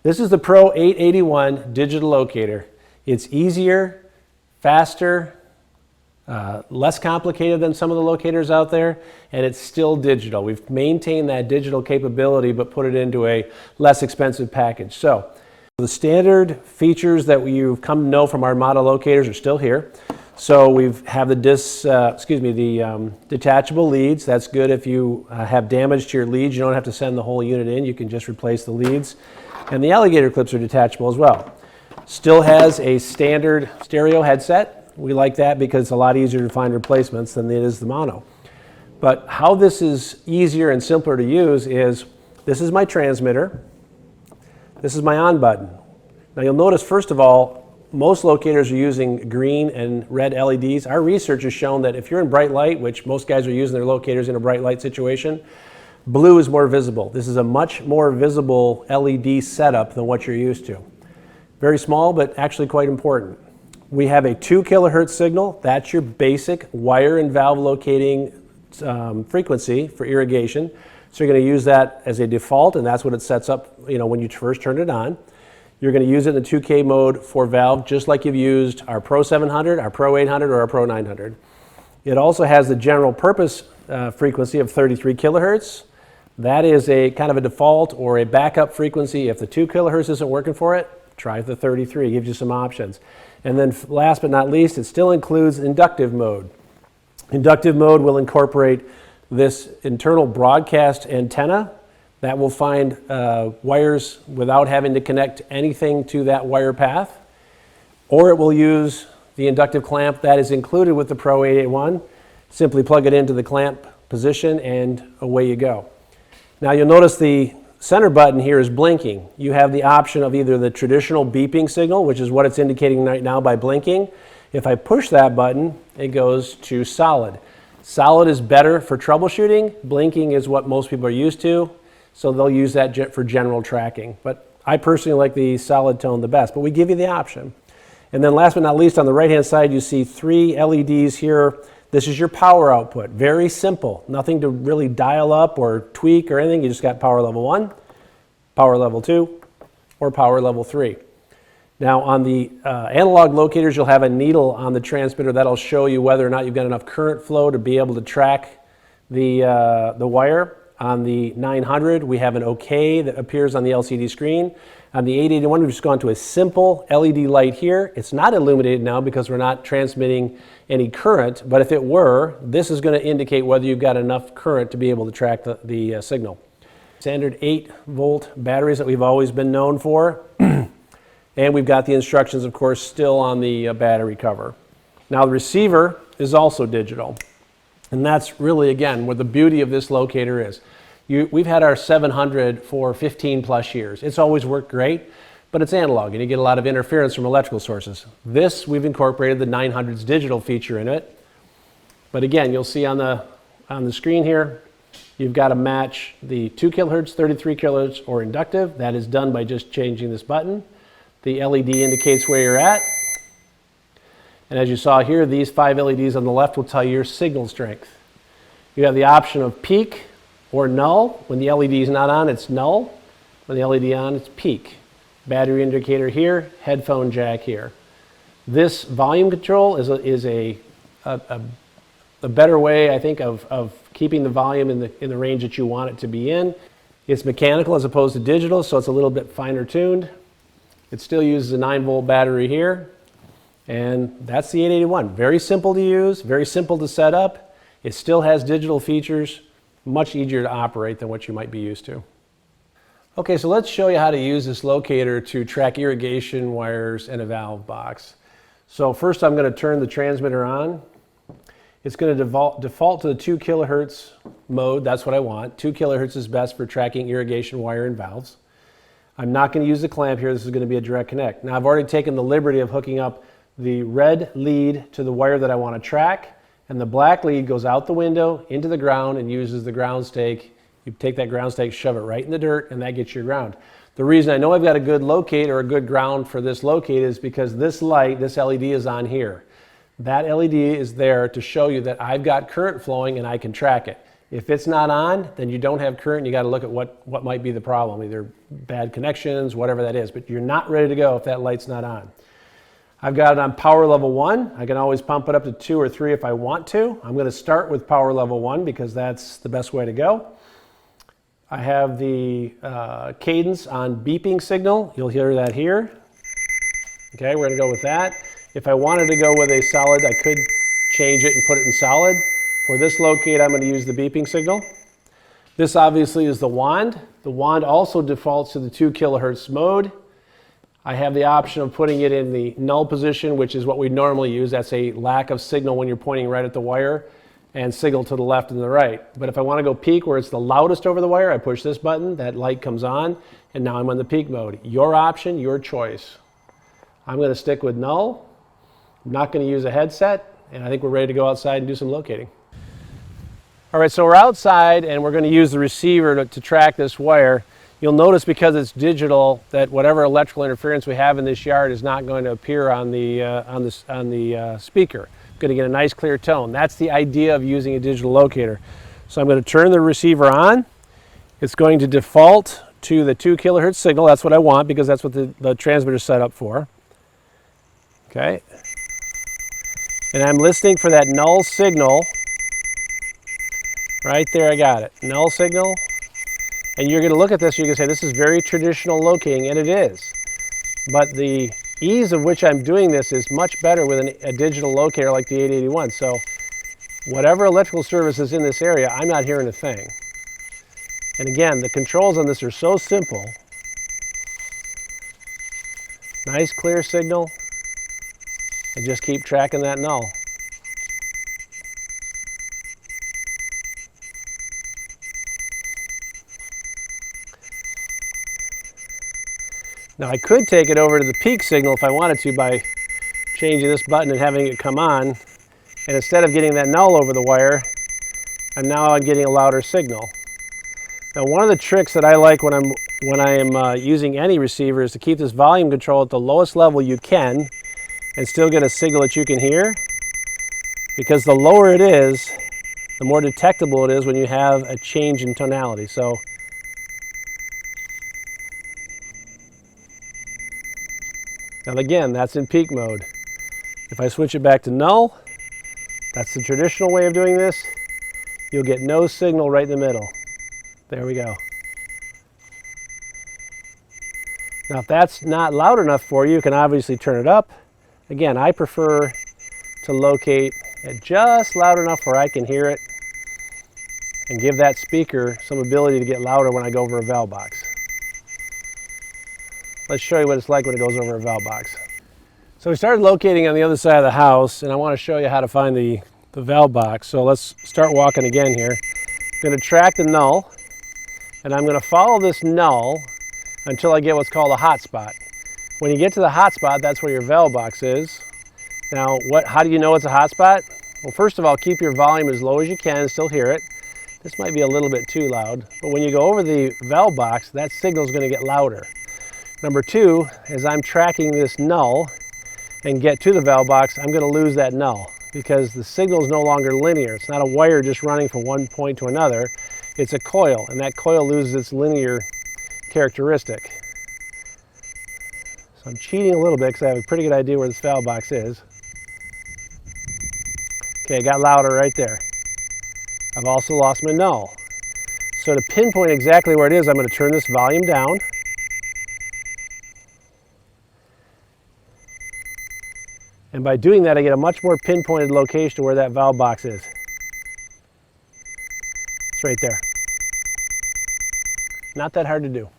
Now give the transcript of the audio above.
This is the Pro881 digital locator. It's easier, faster, less complicated than some of the locators out there, and it's still digital. We've maintained that digital capability but put it into a less expensive package. So the standard features that you've come to know from Armada locators are still here. So we have the detachable leads. That's good if you have damage to your leads. You don't have to send the whole unit in. You can just replace the leads. And the alligator clips are detachable as well. Still has a standard stereo headset. We like that because it's a lot easier to find replacements than it is the mono. But how this is easier and simpler to use is, this is my transmitter. This is my on button. Now you'll notice, first of all, most locators are using green and red LEDs. Our research has shown that if you're in bright light, which most guys are using their locators in a bright light situation, blue is more visible. This is a much more visible LED setup than what you're used to. Very small, but actually quite important. We have a 2 kilohertz signal. That's your basic wire and valve locating frequency for irrigation. So you're going to use that as a default, and that's what it sets up, when you first turn it on. You're going to use it in the 2K mode for valve, just like you've used our Pro700, our Pro800, or our Pro900. It also has the general purpose frequency of 33 kilohertz. That is a kind of a default or a backup frequency. If the 2 kilohertz isn't working for it, try the 33, gives you some options. And then last but not least, it still includes inductive mode. Inductive mode will incorporate this internal broadcast antenna that will find wires without having to connect anything to that wire path. Or it will use the inductive clamp that is included with the Pro881. Simply plug it into the clamp position and away you go. Now you'll notice the center button here is blinking. You have the option of either the traditional beeping signal, which is what it's indicating right now by blinking. If I push that button, it goes to solid. Solid is better for troubleshooting. Blinking is what most people are used to, so they'll use that for general tracking. But I personally like the solid tone the best, but we give you the option. And then last but not least, on the right-hand side, you see 3 LEDs here. This is your power output. Very simple. Nothing to really dial up or tweak or anything. You just got power level 1, power level 2, or power level 3. Now on the analog locators, you'll have a needle on the transmitter that'll show you whether or not you've got enough current flow to be able to track the wire. On the 900, we have an OK that appears on the LCD screen. On the 881, we've just gone to a simple LED light here. It's not illuminated now because we're not transmitting any current, but if it were, this is going to indicate whether you've got enough current to be able to track the signal. Standard 8-volt batteries that we've always been known for. And we've got the instructions, of course, still on the battery cover. Now the receiver is also digital. And that's really, again, what the beauty of this locator is. We've had our 700 for 15 plus years. It's always worked great, but it's analog and you get a lot of interference from electrical sources. This, we've incorporated the 900's digital feature in it. But again, you'll see on the screen here, you've got to match the 2 kilohertz, 33 kilohertz, or inductive. That is done by just changing this button. The LED indicates where you're at. And as you saw here, these 5 LEDs on the left will tell you your signal strength. You have the option of peak or null. When the LED is not on, it's null. When the LED on, it's peak. Battery indicator here, headphone jack here. This volume control is a better way, I think, of keeping the volume in the range that you want it to be in. It's mechanical as opposed to digital, so it's a little bit finer tuned. It still uses a 9-volt battery here. And that's the 881. Very simple to use, very simple to set up. It still has digital features, much easier to operate than what you might be used to. Okay, so let's show you how to use this locator to track irrigation wires and a valve box. So first I'm going to turn the transmitter on. It's going to default to the 2 kilohertz mode. That's what I want. 2 kilohertz is best for tracking irrigation wire and valves. I'm not going to use the clamp here. This is going to be a direct connect. Now I've already taken the liberty of hooking up the red lead to the wire that I want to track, and the black lead goes out the window into the ground and uses the ground stake. You take that ground stake, shove it right in the dirt, and that gets your ground. The reason I know I've got a good locate or a good ground for this locate is because this light, this LED is on here. That LED is there to show you that I've got current flowing and I can track it. If it's not on, then you don't have current. You got to look at what might be the problem, either bad connections, whatever that is. But you're not ready to go if that light's not on. I've got it on power level 1. I can always pump it up to 2 or 3 if I want to. I'm going to start with power level 1 because that's the best way to go. I have the cadence on beeping signal. You'll hear that here. Okay, we're going to go with that. If I wanted to go with a solid, I could change it and put it in solid. For this locate, I'm going to use the beeping signal. This obviously is the wand. The wand also defaults to the 2 kilohertz mode. I have the option of putting it in the null position, which is what we normally use. That's a lack of signal when you're pointing right at the wire, and signal to the left and the right. But if I want to go peak where it's the loudest over the wire, I push this button, that light comes on, and now I'm on the peak mode. Your option, your choice. I'm going to stick with null. I'm not going to use a headset, and I think we're ready to go outside and do some locating. All right, so we're outside and we're going to use the receiver to track this wire. You'll notice because it's digital that whatever electrical interference we have in this yard is not going to appear on the speaker. I'm going to get a nice clear tone. That's the idea of using a digital locator. So I'm going to turn the receiver on. It's going to default to the 2 kilohertz signal. That's what I want because that's what the transmitter is set up for. Okay. And I'm listening for that null signal. Right there, I got it. Null signal. And you're going to look at this and you're going to say, this is very traditional locating, and it is. But the ease of which I'm doing this is much better with a digital locator like the 881. So whatever electrical service is in this area, I'm not hearing a thing. And again, the controls on this are so simple. Nice clear signal. And just keep tracking that null. Now I could take it over to the peak signal if I wanted to by changing this button and having it come on. And instead of getting that null over the wire, I'm getting a louder signal. Now one of the tricks that I like when I am using any receiver is to keep this volume control at the lowest level you can and still get a signal that you can hear. Because the lower it is, the more detectable it is when you have a change in tonality. So now again, that's in peak mode. If I switch it back to null, that's the traditional way of doing this. You'll get no signal right in the middle. There we go. Now if that's not loud enough for you, you can obviously turn it up. Again, I prefer to locate at just loud enough where I can hear it and give that speaker some ability to get louder when I go over a valve box. Let's show you what it's like when it goes over a valve box. So we started locating on the other side of the house, and I want to show you how to find the valve box. So let's start walking again here. I'm going to track the null, and I'm going to follow this null until I get what's called a hot spot. When you get to the hot spot, that's where your valve box is. Now, how do you know it's a hot spot? Well, first of all, keep your volume as low as you can and still hear it. This might be a little bit too loud, but when you go over the valve box, that signal is going to get louder. Number 2, as I'm tracking this null and get to the valve box, I'm going to lose that null because the signal is no longer linear. It's not a wire just running from one point to another. It's a coil, and that coil loses its linear characteristic. So I'm cheating a little bit because I have a pretty good idea where this valve box is. Okay, it got louder right there. I've also lost my null. So to pinpoint exactly where it is, I'm going to turn this volume down. And by doing that, I get a much more pinpointed location to where that valve box is. It's right there. Not that hard to do.